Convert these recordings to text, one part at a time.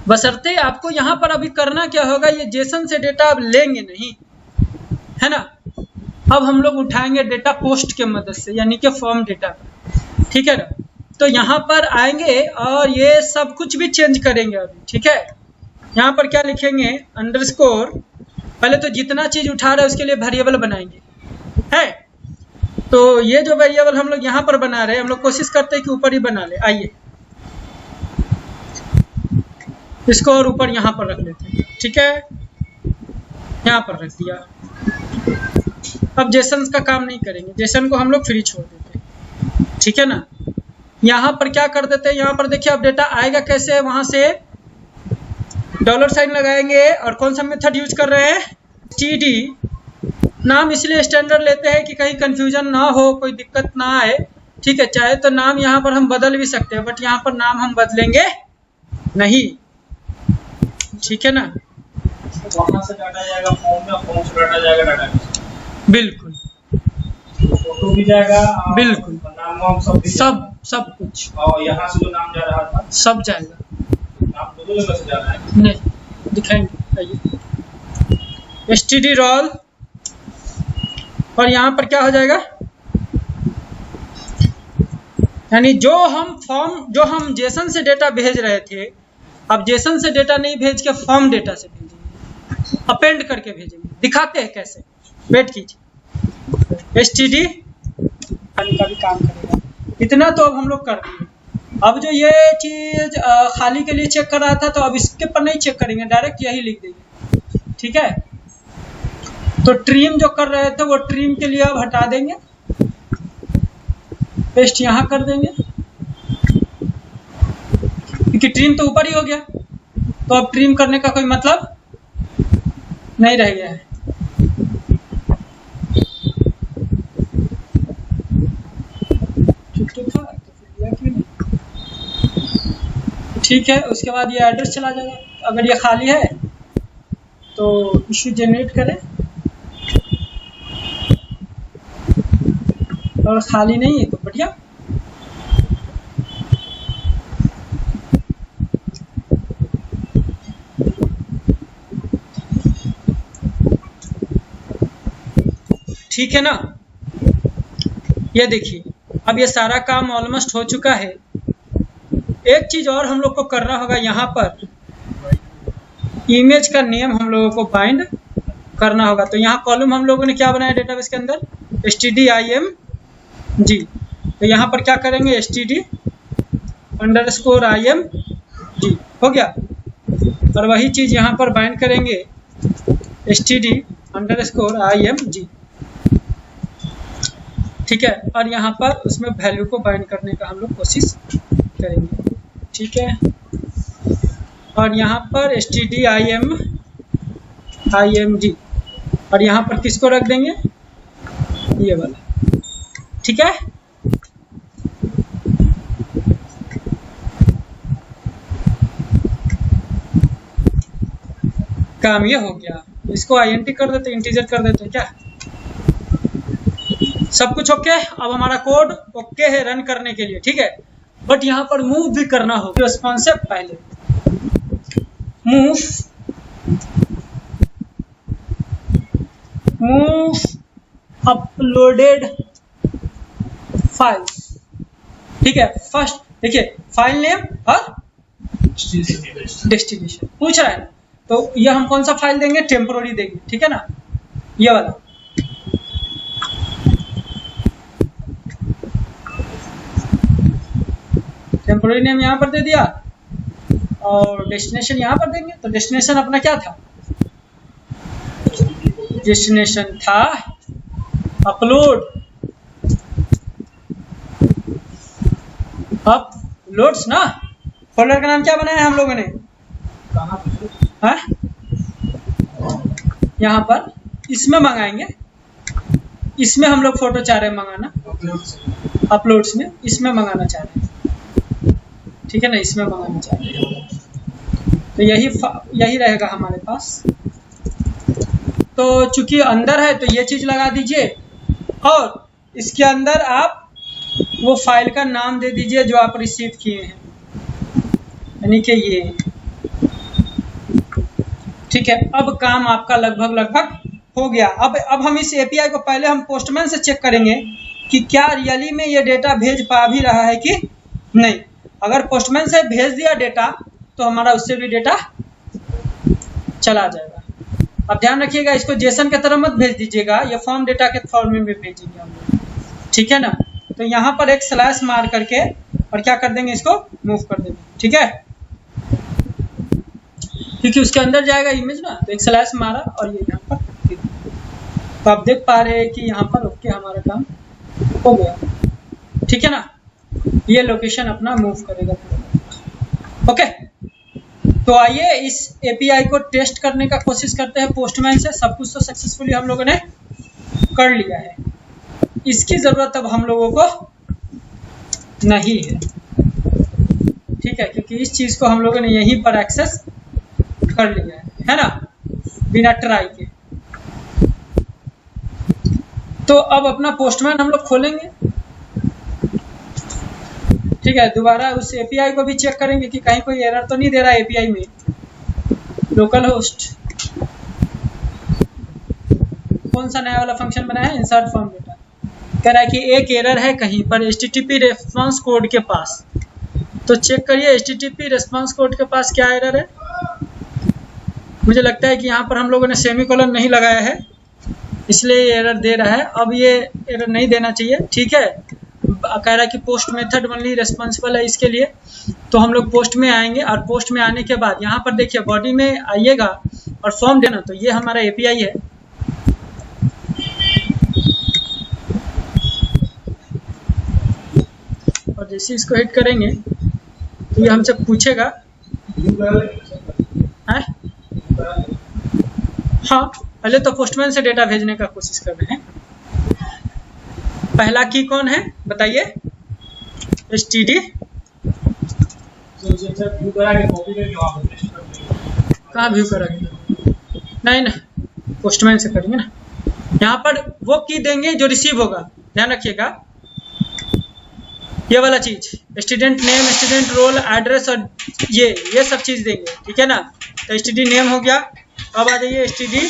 बशर्ते आपको यहाँ पर अभी करना क्या होगा, ये जेसन से डेटा अब लेंगे नहीं, है ना। अब हम लोग उठाएंगे डेटा पोस्ट के मदद से, यानी कि फॉर्म डेटा पर, ठीक है ना। तो यहाँ पर आएंगे और ये सब कुछ भी चेंज करेंगे अभी, ठीक है। यहाँ पर क्या लिखेंगे, अंडरस्कोर, पहले तो जितना चीज उठा रहे हैं उसके लिए वेरिएबल बनाएंगे, है। तो ये जो वेरिएबल हम लोग यहाँ पर बना रहे हैं, हम लोग कोशिश करते हैं कि ऊपर ही बना ले। आइए इसको और ऊपर यहाँ पर रख लेते हैं, ठीक है, यहाँ पर रख दिया। अब जेसन का काम नहीं करेंगे, जेसन को हम लोग फ्री छोड़ देते हैं, ठीक है ना। यहाँ पर क्या कर देते हैं, यहाँ पर देखिए अब डेटा आएगा कैसे, वहां से $साइन लगाएंगे और कौन सा मेथड यूज कर रहे हैं, std। नाम इसलिए स्टैंडर्ड लेते हैं कि कहीं कंफ्यूजन ना हो, कोई दिक्कत ना आए, ठीक है। चाहे तो नाम यहाँ पर हम बदल भी सकते हैं, बट यहाँ पर नाम हम बदलेंगे नहीं, ठीक है ना। वहाँ से डाटा जाएगा फॉर्म में, फॉर्म से डाटा जाएगा डाटाबेस, बिल्कुल, फोटो भी जाएगा, बिल्कुल, नाम वाम सब कुछ, और यहाँ से जो नाम जा रहा था सब जाएगा। नाम दो जगह से जा रहा है, नहीं दिखाएंगे, आइए std roll, और यहाँ पर क्या हो जाएगा, यानी जो हम जेसन से डेटा भेज रहे थे, अब जेसन से डेटा नहीं भेज के फॉर्म डेटा से भेजेंगे, अपेंड करके भेजेंगे। दिखाते हैं कैसे, वेट कीजिए। std का भी काम करेगा, इतना तो अब हम लोग कर दिए। अब जो ये चीज खाली के लिए चेक कर रहा था, तो अब इसके पर नहीं चेक करेंगे, डायरेक्ट यही लिख देंगे, ठीक है। तो ट्रिम जो कर रहे थे वो ट्रिम के लिए अब हटा देंगे, पेस्ट यहाँ कर देंगे, क्योंकि ट्रिम तो ऊपर ही हो गया, तो अब ट्रिम करने का कोई मतलब नहीं रह गया है। ठीक है, उसके बाद ये एड्रेस चला जाएगा। अगर ये खाली है तो इश्यू जनरेट करें, और खाली नहीं है तो बढ़िया। ठीक है ना। ये देखिए अब ये सारा काम ऑलमोस्ट हो चुका है। एक चीज और हम लोग को करना होगा, यहाँ पर इमेज का नेम हम लोगों को बाइंड करना होगा। तो यहाँ कॉलम हम लोगों ने क्या बनाया डेटाबेस के अंदर, std_img। तो यहाँ पर क्या करेंगे, std_img हो गया, और वही चीज यहाँ पर बाइंड करेंगे std_img, ठीक है। और यहाँ पर उसमें वैल्यू को बाइंड करने का हम लोग कोशिश करेंगे, ठीक है। और यहाँ पर std_img, और यहाँ पर किसको रख देंगे, ये वाला, ठीक है। काम ये हो गया। इसको int कर देते, इंटीजर कर देते क्या, सब कुछ ओके। अब हमारा कोड ओके है रन करने के लिए, ठीक है। बट यहाँ पर मूव भी करना होगा, रिस्पॉन्सिव पहले मूव अपलोडेड फाइल, ठीक है। फर्स्ट देखिए फाइल नेम और डेस्टिनेशन पूछ रहा है, तो ये हम कौन सा फाइल देंगे, टेम्पोररी देंगे, ठीक है ना, ये वाला। टेम्पोररी नेम यहाँ पर दे दिया और डेस्टिनेशन यहाँ पर देंगे। तो डेस्टिनेशन अपना क्या था, डेस्टिनेशन था अपलोड्स ना। फोल्डर का नाम क्या बनाया हम लोगों ने, हाँ यहाँ पर इसमें मंगाएंगे, इसमें हम लोग फोटो चाह रहे हैं मंगाना, अपलोड्स में इसमें मंगाना चाह रहे हैं, ठीक है ना, इसमें मंगाना चाह रहे हैं। तो यही रहेगा हमारे पास। तो चूंकि अंदर है तो ये चीज लगा दीजिए, और इसके अंदर आप वो फाइल का नाम दे दीजिए जो आप रिसीव किए हैं, यानी कि ये ठीक है, अब काम आपका लगभग हो गया। अब हम इस एपीआई को पहले हम पोस्टमैन से चेक करेंगे कि क्या रियली में ये डेटा भेज पा भी रहा है कि नहीं। अगर पोस्टमैन से भेज दिया डेटा तो हमारा उससे भी डेटा चला जाएगा। अब ध्यान रखिएगा, इसको जेसन की तरह मत भेज दीजिएगा, ये फॉर्म डेटा के फॉर्म में भेजेंगे हम लोग, ठीक है ना। तो यहाँ पर एक स्लैश मार करके और क्या कर देंगे, इसको मूव कर देंगे, ठीक है, क्योंकि उसके अंदर जाएगा इमेज ना, तो एक स्लैश मारा और ये यहाँ पर। तो आप देख पा रहे हैं कि यहाँ पर ओके हमारा काम हो गया, ठीक है ना। ये लोकेशन अपना मूव करेगा पूरा, ओके। तो आइए इस एपीआई को टेस्ट करने का कोशिश करते हैं पोस्टमैन से। सब कुछ तो सक्सेसफुली हम लोगों ने कर लिया है, इसकी जरूरत अब हम लोगों को नहीं है, ठीक है, क्योंकि इस चीज को हम लोगों ने यहीं पर एक्सेस कर लिया है ना, बिना ट्राई के। तो अब अपना पोस्टमैन हम लोग खोलेंगे, ठीक है। दोबारा उस एपीआई को भी चेक करेंगे कि कहीं कोई एरर तो नहीं दे रहा है एपीआई में। लोकल होस्ट कौन सा नया वाला फंक्शन बनाया है, इंसर्ट फॉर्म डेटा, कह रहा है कि एक एरर है कहीं पर HTTP रेस्पॉन्स कोड के पास। तो चेक करिए HTTP रेस्पॉन्स कोड के पास क्या एरर है। मुझे लगता है कि यहाँ पर हम लोगों ने सेमीकोलन नहीं लगाया है, इसलिए ये एरर दे रहा है। अब ये एरर नहीं देना चाहिए, ठीक है। कह रहा है कि पोस्ट मेथड ओनली रेस्पॉन्सिबल है इसके लिए। तो हम लोग पोस्ट में आएंगे और पोस्ट में आने के बाद यहाँ पर देखिए बॉडी में आइएगा और फॉर्म देना। तो ये हमारा एपीआई है, और जैसे इसको हिट करेंगे तो ये हमसे पूछेगा है? हाँ, पहले तो पोस्टमैन से डेटा भेजने का कोशिश कर रहे हैं। पहला की कौन है बताइए, STD। कहाँ व्यू करेंगे, नहीं पोस्टमैन से करेंगे ना। यहाँ पर वो की देंगे जो रिसीव होगा, ध्यान रखिएगा, ये वाला चीज student name, student roll, address और ये सब चीज देंगे, ठीक है ना। तो STD नेम हो गया। अब आ जाइए STD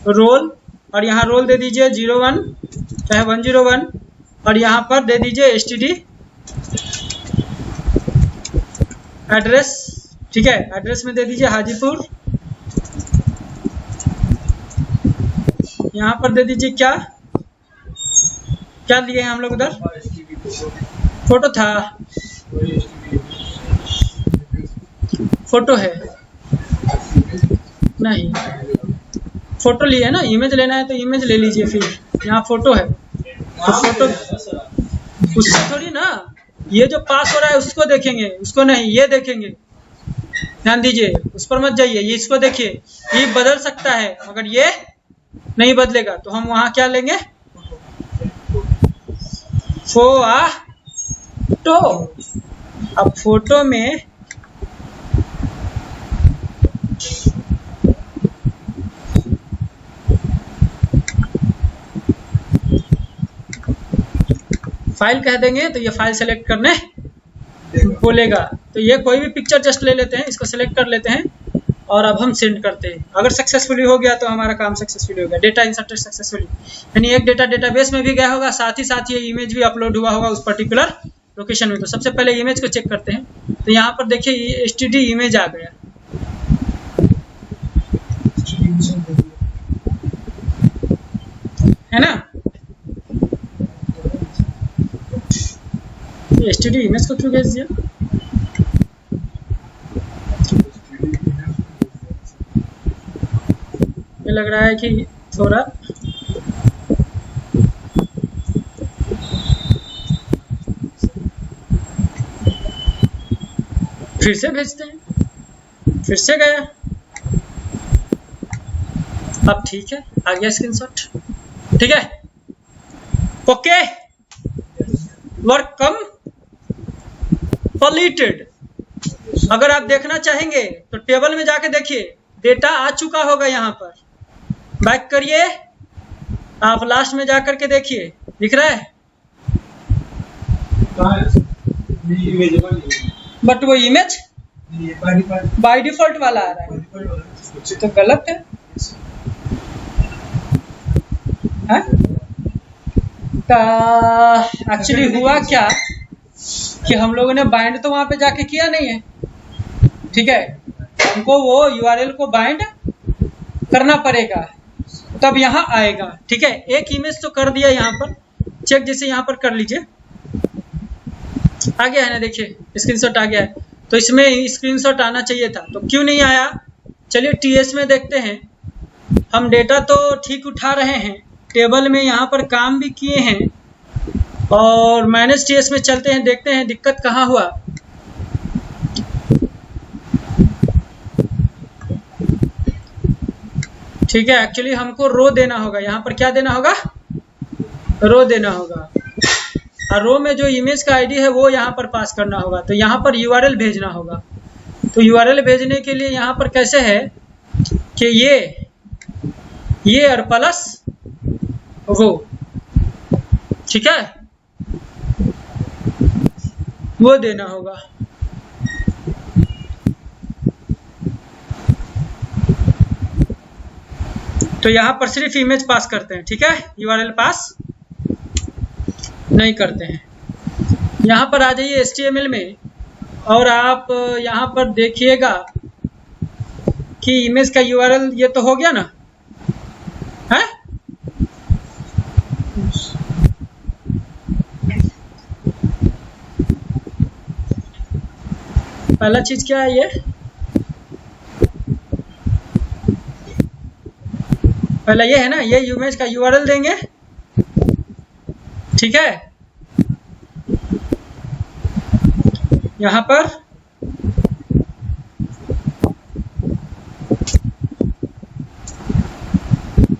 रोल, और यहाँ रोल दे दीजिए 01 चाहे 101, और यहाँ पर दे दीजिए STD एड्रेस, ठीक है। एड्रेस में दे दीजिए हाजीपुर, यहाँ पर दे दीजिए क्या क्या दिए हैं हम लोग उधर, फोटो था, फोटो है नहीं, फोटो लिए ना, इमेज लेना है तो इमेज ले लीजिए। फिर यहाँ फोटो है तो फोटो उससे थोड़ी ना, ये जो पास हो रहा है उसको देखेंगे, उसको नहीं, ये देखेंगे, ध्यान दीजिए, उस पर मत जाइए। ये इसको देखिए, ये बदल सकता है मगर ये नहीं बदलेगा। तो हम वहाँ क्या लेंगे, फोटो। अब फोटो में फाइल कह देंगे तो ये फाइल सेलेक्ट करने बोलेगा। तो ये कोई भी पिक्चर जस्ट ले लेते हैं, इसको सेलेक्ट कर लेते हैं और अब हम सेंड करते हैं। अगर सक्सेसफुली हो गया तो हमारा काम सक्सेसफुली हो गया, डेटा इंसर्टेड सक्सेसफुली, यानी एक डेटा डेटाबेस में भी गया होगा, साथ ही साथ ये इमेज भी अपलोड हुआ होगा उस पर्टिकुलर लोकेशन में। तो सबसे पहले इमेज को चेक करते हैं। तो यहाँ पर देखिए STD इमेज आ गया, है ना। STD इमेज को क्यों भेज दिया, ये लग रहा है कि थोड़ा फिर से भेजते हैं, फिर से गया। अब ठीक है, आ गया स्क्रीनशॉट, ठीक है, ओके, वर्क कंप्लीटेड। अगर आप देखना चाहेंगे तो टेबल में जाके देखिए, डेटा आ चुका होगा। यहाँ पर बैक करिए, आप लास्ट में जाकर के देखिए, दिख रहा है, बट वो इमेज ये बाय बाय डिफॉल्ट वाला आ रहा है, डिफॉल्ट तो गलत है। एक्चुअली हुआ क्या कि हम लोगों ने बाइंड तो वहां पे जाके किया नहीं है, ठीक है, हमको वो यूआरएल को बाइंड करना पड़ेगा तब यहाँ आएगा, ठीक है। एक इमेज तो कर दिया यहाँ पर, चेक जैसे यहाँ पर कर लीजिए, आ गया है ना, देखिए स्क्रीनशॉट आ गया है, तो इसमें स्क्रीनशॉट आना चाहिए था, तो क्यों नहीं आया। चलिए टीएस में देखते हैं, हम डेटा तो ठीक उठा रहे हैं, टेबल में यहाँ पर काम भी किए हैं, और मैनेज टीएस में चलते हैं, देखते हैं दिक्कत कहाँ हुआ। ठीक है, एक्चुअली हमको रो देना होगा, यहाँ पर क्या देना होगा, रो देना होगा, और रो में जो इमेज का आईडी है वो यहाँ पर पास करना होगा, तो यहाँ पर यूआरएल भेजना होगा। तो यूआरएल भेजने के लिए यहाँ पर कैसे है कि ये और प्लस वो, ठीक है, वो देना होगा। तो यहाँ पर सिर्फ इमेज पास करते हैं, ठीक है, यूआरएल पास नहीं करते हैं। यहाँ पर आ जाइए HTML में, और आप यहाँ पर देखिएगा कि इमेज का यूआरएल ये तो हो गया ना, है, पहला चीज क्या है, ये पहला ये है ना, ये इमेज का यूआरएल देंगे, ठीक है, यहाँ पर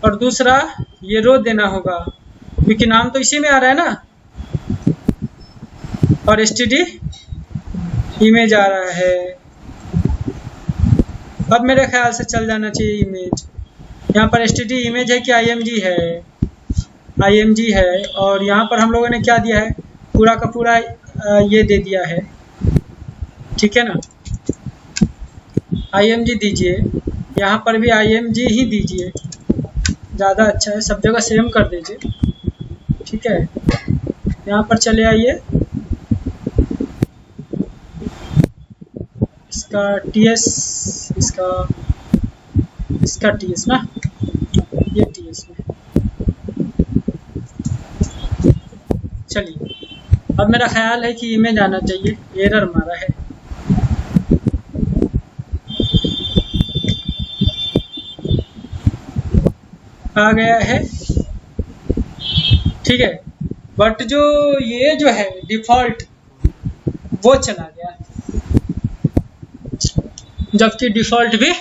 और दूसरा ये रो देना होगा, क्योंकि नाम तो इसी में आ रहा है ना, और std इमेज आ रहा है। अब मेरे ख्याल से चल जाना चाहिए इमेज, यहाँ पर std इमेज है कि img है, img है, और यहाँ पर हम लोगों ने क्या दिया है, पूरा का पूरा ये दे दिया है, ठीक है ना, img दीजिए, यहाँ पर भी img ही दीजिए, ज़्यादा अच्छा है, सब जगह सेम कर दीजिए, ठीक है। यहाँ पर चले आइए, इसका ts, इसका ts ना, ये ts में, चलिए अब मेरा ख्याल है कि इमेज आना चाहिए, एरर मारा है, आ गया है, ठीक है, बट जो ये जो है डिफॉल्ट वो चला गया, जबकि डिफॉल्ट भी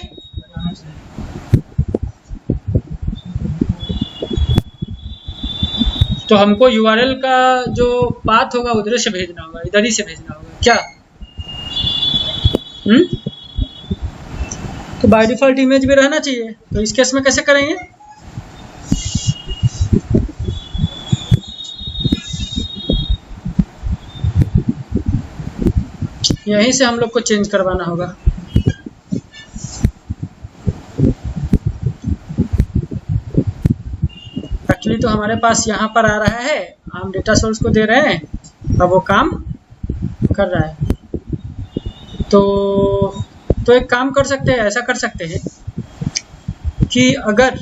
तो हमको यूआरएल का जो पाथ होगा उधर से भेजना होगा, इधर ही से भेजना होगा क्या, तो बाय डिफॉल्ट इमेज भी रहना चाहिए, तो इस केस में कैसे करेंगे, यहीं से हम लोग को चेंज करवाना होगा। एक्चुअली तो हमारे पास यहाँ पर आ रहा है, हम डेटा सोर्स को दे रहे हैं, अब वो काम कर रहा है, तो एक काम कर सकते हैं, ऐसा कर सकते हैं कि अगर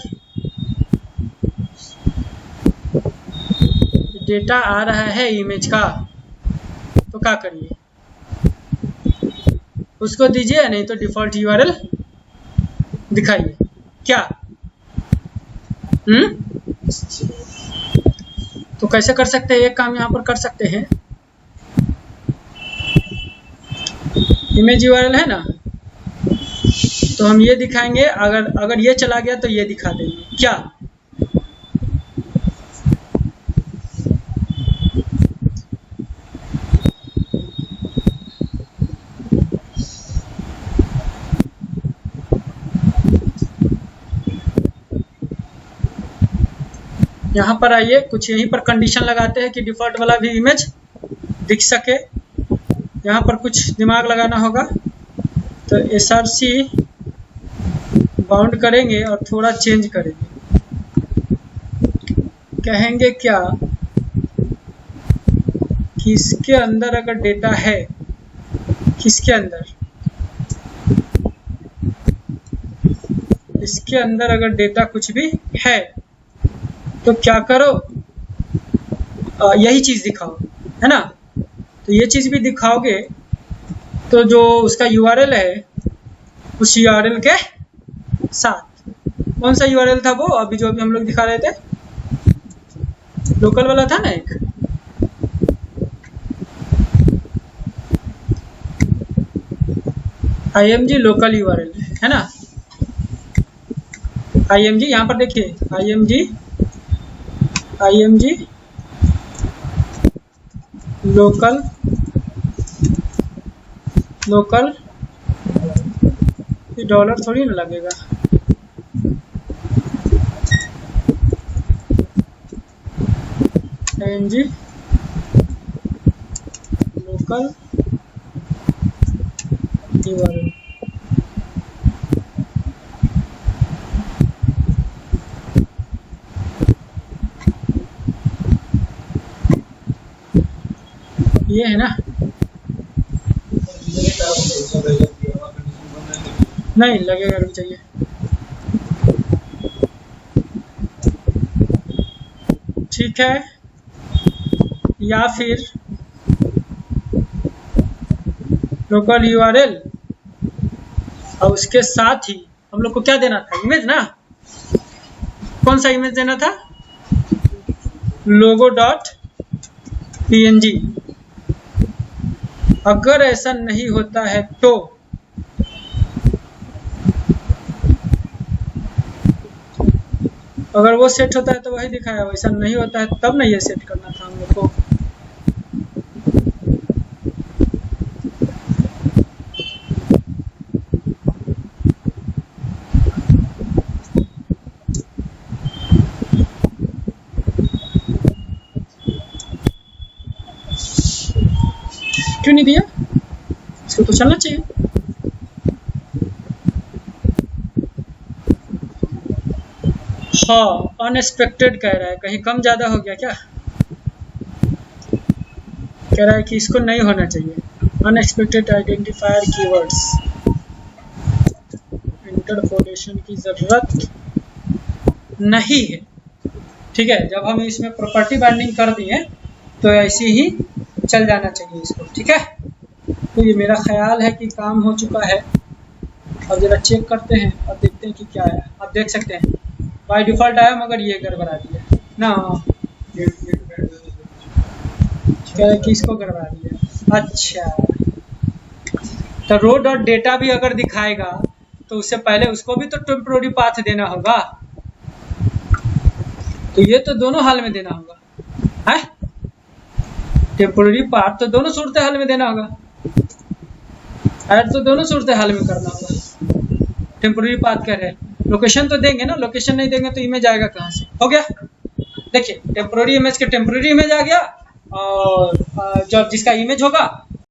डेटा आ रहा है इमेज का, तो क्या करिए, उसको दीजिए, नहीं तो डिफॉल्ट यूआरएल दिखाइए, क्या तो कैसे कर सकते हैं, एक काम यहाँ पर कर सकते हैं, इमेज यूआरएल है ना, तो हम ये दिखाएंगे, अगर ये चला गया तो ये दिखा देंगे, क्या, यहाँ पर आइए, कुछ यहीं पर कंडीशन लगाते हैं कि डिफॉल्ट वाला भी इमेज दिख सके, यहाँ पर कुछ दिमाग लगाना होगा, तो src बाउंड करेंगे और थोड़ा चेंज करेंगे, कहेंगे क्या कि इसके अंदर अगर डेटा है, किसके अंदर, इसके अंदर अगर डेटा कुछ भी है तो क्या करो, यही चीज दिखाओ, है ना। तो ये चीज भी दिखाओगे तो जो उसका URL है उस URL के साथ, कौन सा URL था वो अभी जो अभी हम लोग दिखा रहे थे, लोकल वाला था ना एक, img लोकल URL है ना, img यहाँ पर देखिए img लोकल डॉलर थोड़ी ना लगेगा, img लोकल URL। ये है ना, नहीं लगेगा, रुक जाइए, ठीक है। या फिर लोकल URL और उसके साथ ही हम लोग को क्या देना था, इमेज ना, कौन सा इमेज देना था, logo.png। अगर ऐसा नहीं होता है तो अगर वो सेट होता है तो वही दिखाया, वैसा नहीं होता है तब ना ये सेट करना था हम लोग को। क्यों नहीं दिया, इसको तो चलना चाहिए। हाँ, अनएक्सपेक्टेड कह रहा है, कहीं कम ज्यादा हो गया क्या, कह रहा है कि इसको नहीं होना चाहिए। अनएक्सपेक्टेड आइडेंटिफायर कीवर्ड्स, इंटरपोलेशन की जरूरत नहीं है, ठीक है। जब हम इसमें प्रॉपर्टी बाइंडिंग कर दिए तो ऐसे ही चल जाना चाहिए इसको, ठीक है। तो ये मेरा ख्याल है कि काम हो चुका है। अब जरा चेक करते हैं और देखते हैं कि क्या है। आप देख सकते हैं बाय डिफॉल्ट आया मगर ये गड़बड़ा दिया ना, क्या है कि इसको गड़बड़ा दिया। अच्छा, तो रो डॉट डेटा भी अगर दिखाएगा तो उससे पहले उसको भी तो टेम्पोररी पाथ देना होगा, तो ये तो दोनों हाल में देना होगा, है टेम्पोररी पाथ तो दोनों सूरत हाल में देना होगा, ऐड तो दोनों सूरत हाल में करना होगा। टेम्पोररी पाथ कह रहे हैं, लोकेशन तो देंगे ना, लोकेशन नहीं देंगे तो इमेज आएगा कहाँ से। हो गया, देखिए टेम्पोररी इमेज के टेम्पोररी इमेज आ गया, और जब जिसका इमेज होगा